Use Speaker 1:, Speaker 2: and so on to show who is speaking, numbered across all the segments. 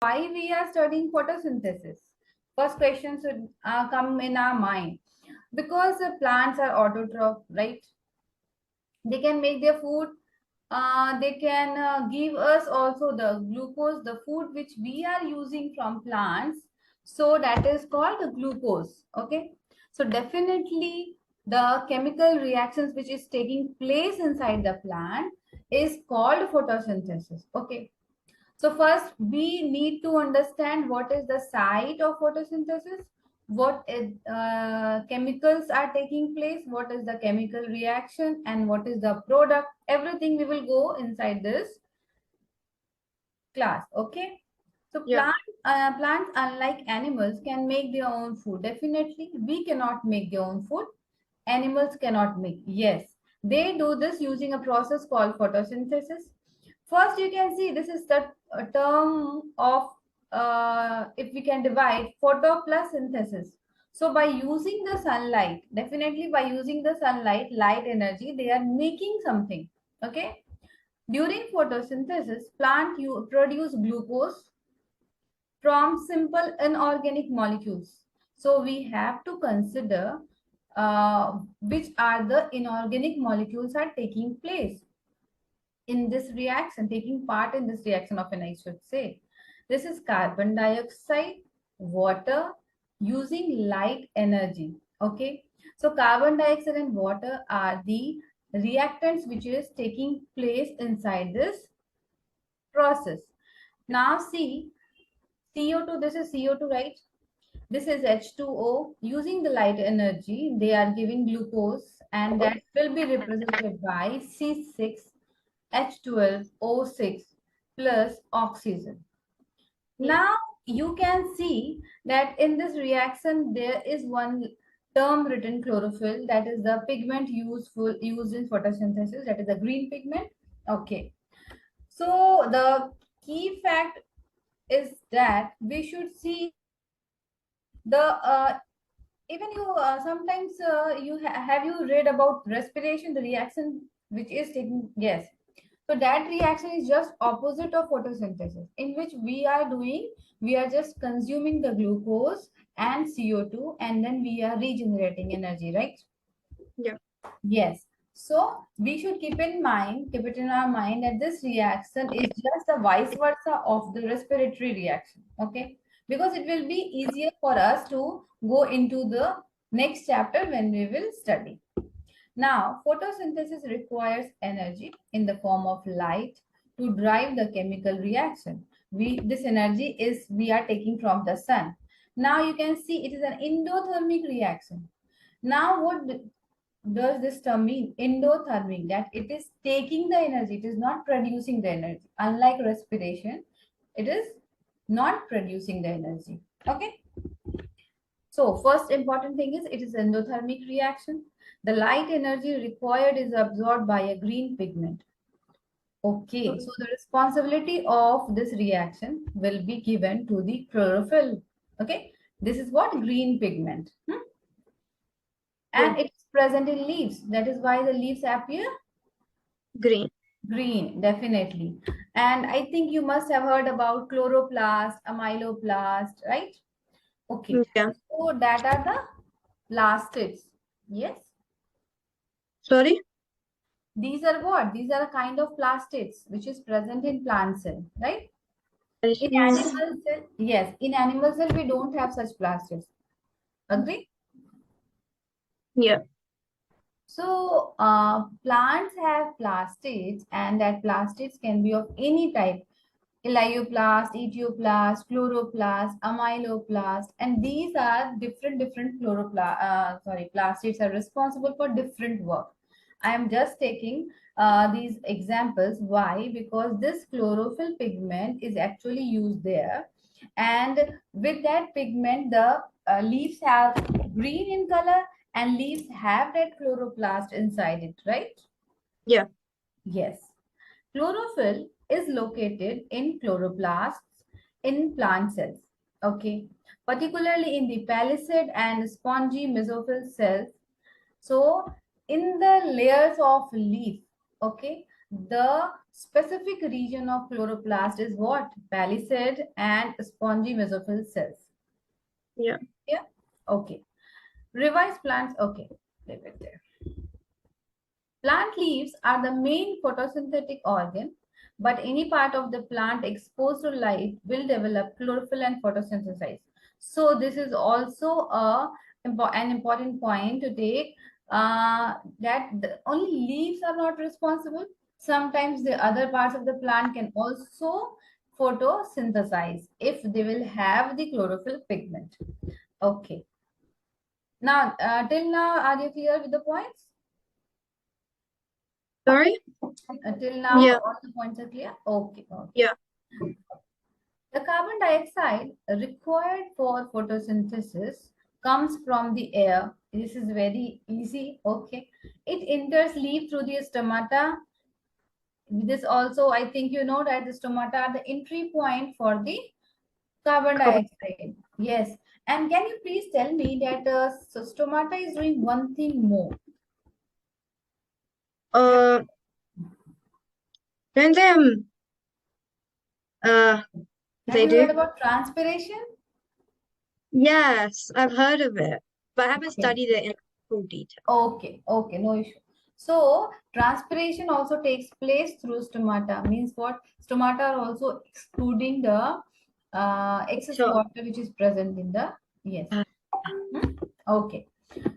Speaker 1: Why we are studying photosynthesis? First question should come in our mind. Because plants are autotroph, right? They can make their food. They can give us also the glucose, the food which we are using from plants. So that is called the glucose. Okay. So definitely the chemical reactions which is taking place inside the plant is called photosynthesis. Okay. So first, we need to understand what is the site of photosynthesis, what is, chemicals are taking place, what is the chemical reaction, and what is the product. Everything we will go inside this class. Okay. So
Speaker 2: Yeah.
Speaker 1: plants, unlike animals, can make their own food. Definitely, we cannot make their own food. Animals cannot make. Yes, they do this using a process called photosynthesis. First, you can see this is the term of, if we can divide photo plus synthesis. So by using the sunlight, definitely by using the sunlight, light energy, they are making something. Okay. During photosynthesis, plant you produce glucose from simple inorganic molecules. So we have to consider which are the inorganic molecules are taking place in this reaction, taking part in this reaction of an, I should say. This is carbon dioxide, water, using light energy. Okay. So carbon dioxide and water are the reactants which is taking place inside this process. Now see, CO2, this is CO2, right? This is H2O. Using the light energy, they are giving glucose, and that will be represented by C6H12O6 plus oxygen.
Speaker 2: Yeah.
Speaker 1: Now you can see that in this reaction there is one term written, chlorophyll, that is the pigment used in photosynthesis, that is the green pigment. Okay. So the key fact is that we should see the even you sometimes have you read about respiration, the reaction which is taking, yes. So that reaction is just opposite of photosynthesis, in which we are just consuming the glucose and CO2, and then we are regenerating energy, right?
Speaker 2: Yeah.
Speaker 1: Yes. So we should keep it in our mind that this reaction is just the vice versa of the respiratory reaction. Okay. Because it will be easier for us to go into the next chapter when we will study. Now, photosynthesis requires energy in the form of light to drive the chemical reaction. This energy is we are taking from the sun. Now you can see it is an endothermic reaction. Now, what does this term mean? Endothermic, that it is taking the energy, it is not producing the energy. Unlike respiration, it is not producing the energy. Okay. So first important thing is it is endothermic reaction. The light energy required is absorbed by a green pigment. Okay, so the responsibility of this reaction will be given to the chlorophyll. Okay, this is what green pigment.
Speaker 2: Yeah.
Speaker 1: And it's present in leaves. That is why the leaves appear
Speaker 2: Green.
Speaker 1: green, definitely. And I think you must have heard about chloroplast, amyloplast, right? Okay,
Speaker 2: Yeah.
Speaker 1: so that are the plastids. Yes.
Speaker 2: Sorry.
Speaker 1: These are what? These are a kind of plastids which is present in plant cell, right?
Speaker 2: This
Speaker 1: In
Speaker 2: is.
Speaker 1: animal cell, yes, in animal cell we don't have such plastids. Agree?
Speaker 2: Yeah.
Speaker 1: So plants have plastids, and that plastids can be of any type. Elioplast, etioplast, chloroplast, amyloplast, and these are different plastids are responsible for different work. I am just taking these examples. Why? Because this chlorophyll pigment is actually used there, and with that pigment, the leaves have green in color, and leaves have that chloroplast inside it, right?
Speaker 2: Yeah.
Speaker 1: Yes. Chlorophyll is located in chloroplasts in plant cells. Okay. Particularly in the palisade and spongy mesophyll cells. So in the layers of leaf, okay, the Specific region of chloroplast is what? Palisade and spongy mesophyll cells.
Speaker 2: Yeah.
Speaker 1: Yeah. Okay. Revise plants. Okay. Leave it there. Plant leaves are the main photosynthetic organ, but any part of the plant exposed to light will develop chlorophyll and photosynthesize. So this is also an important point to take, that only leaves are not responsible. Sometimes the other parts of the plant can also photosynthesize if they will have the chlorophyll pigment. Okay. Now, till now, are you clear with the points?
Speaker 2: Sorry?
Speaker 1: Till now,
Speaker 2: Yeah.
Speaker 1: all the points are clear? Okay. Okay.
Speaker 2: Yeah.
Speaker 1: The carbon dioxide required for photosynthesis comes from the air. This is very easy. Okay. It enters leaf through the stomata. This also, I think you know that the stomata are the entry point for the carbon
Speaker 2: Carbon.
Speaker 1: dioxide. Yes. And can you please tell me that so stomata is doing one thing more?
Speaker 2: Uh, then uh,
Speaker 1: Have
Speaker 2: they
Speaker 1: you heard
Speaker 2: do.
Speaker 1: about transpiration?
Speaker 2: Yes, I've heard of it, but I haven't
Speaker 1: Okay.
Speaker 2: studied it in full detail.
Speaker 1: Okay, okay, no issue. So transpiration also takes place through stomata. Means what? Stomata are also excluding the excess
Speaker 2: So,
Speaker 1: water which is present in the, yes.
Speaker 2: uh,
Speaker 1: Hmm? Okay.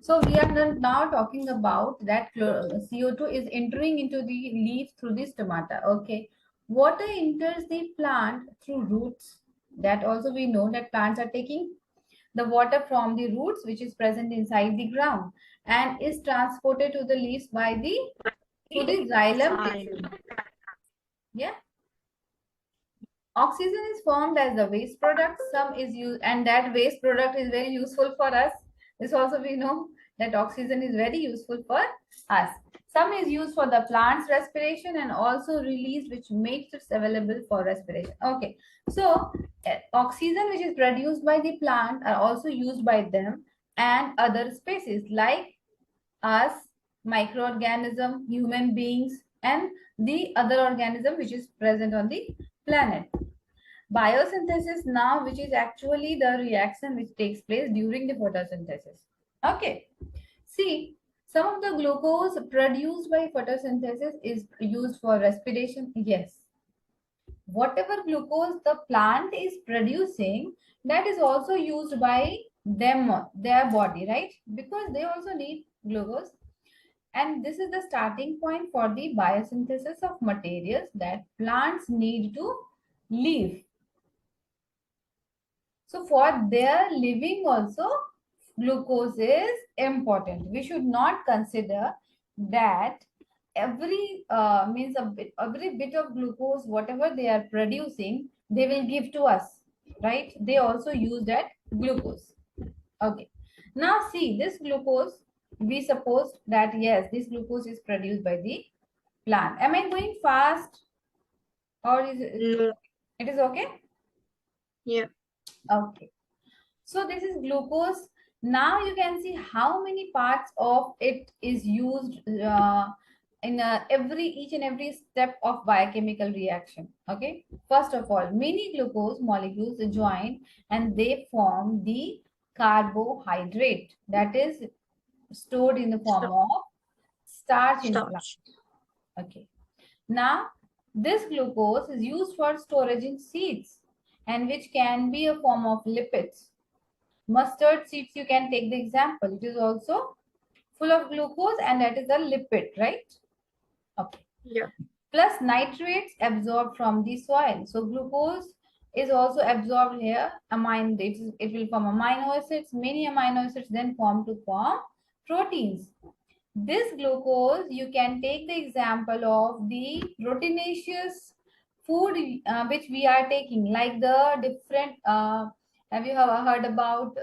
Speaker 1: So we are now talking about that CO2 is entering into the leaf through the stomata. Okay. Water enters the plant through roots. That also we know that plants are taking the water from the roots which is present inside the ground and is transported to the leaves by the through the xylem tissue. Yeah. Oxygen is formed as the waste product. Some is used, and that waste product is very useful for us. This also we know that oxygen is very useful for us. Some is used for the plant's respiration and also released, which makes it available for respiration. Okay, so oxygen which is produced by the plant are also used by them and other species like us, microorganism, human beings, and the other organism which is present on the planet. Biosynthesis now, which is actually the reaction which takes place during the photosynthesis. Okay. See, some of the glucose produced by photosynthesis is used for respiration. Yes. Whatever glucose the plant is producing, that is also used by them, their body, right? Because they also need glucose. And this is the starting point for the biosynthesis of materials that plants need to live. So for their living also, glucose is important. We should not consider that every bit of glucose, whatever they are producing, they will give to us, right? They also use that glucose. Okay. Now see this glucose. We suppose that yes, this glucose is produced by the plant. Am I going fast or is
Speaker 2: no.
Speaker 1: it is okay?
Speaker 2: Yeah.
Speaker 1: Okay. So this is glucose. Now you can see how many parts of it is used in each and every step of biochemical reaction. Okay. First of all, many glucose molecules join and they form the carbohydrate that is stored in the form
Speaker 2: Stop.
Speaker 1: of starch in plant.
Speaker 2: Starch.
Speaker 1: Okay. Now this glucose is used for storage in seeds and which can be a form of lipids. Mustard seeds, you can take the example. It is also full of glucose and that is a lipid, right? Okay.
Speaker 2: Yeah.
Speaker 1: Plus nitrates absorbed from the soil. So glucose is also absorbed here. It will form amino acids. Many amino acids then form to form proteins. This glucose, you can take the example of the proteinaceous food which we are taking, like the different. Have you heard about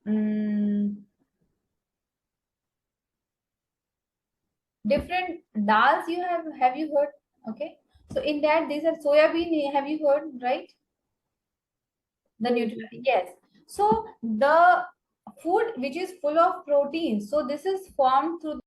Speaker 1: mm, different dals? Have you heard? Okay, so in that these are soya bean. Have you heard, right? The nutrient, yes. So the food which is full of proteins. So this is formed through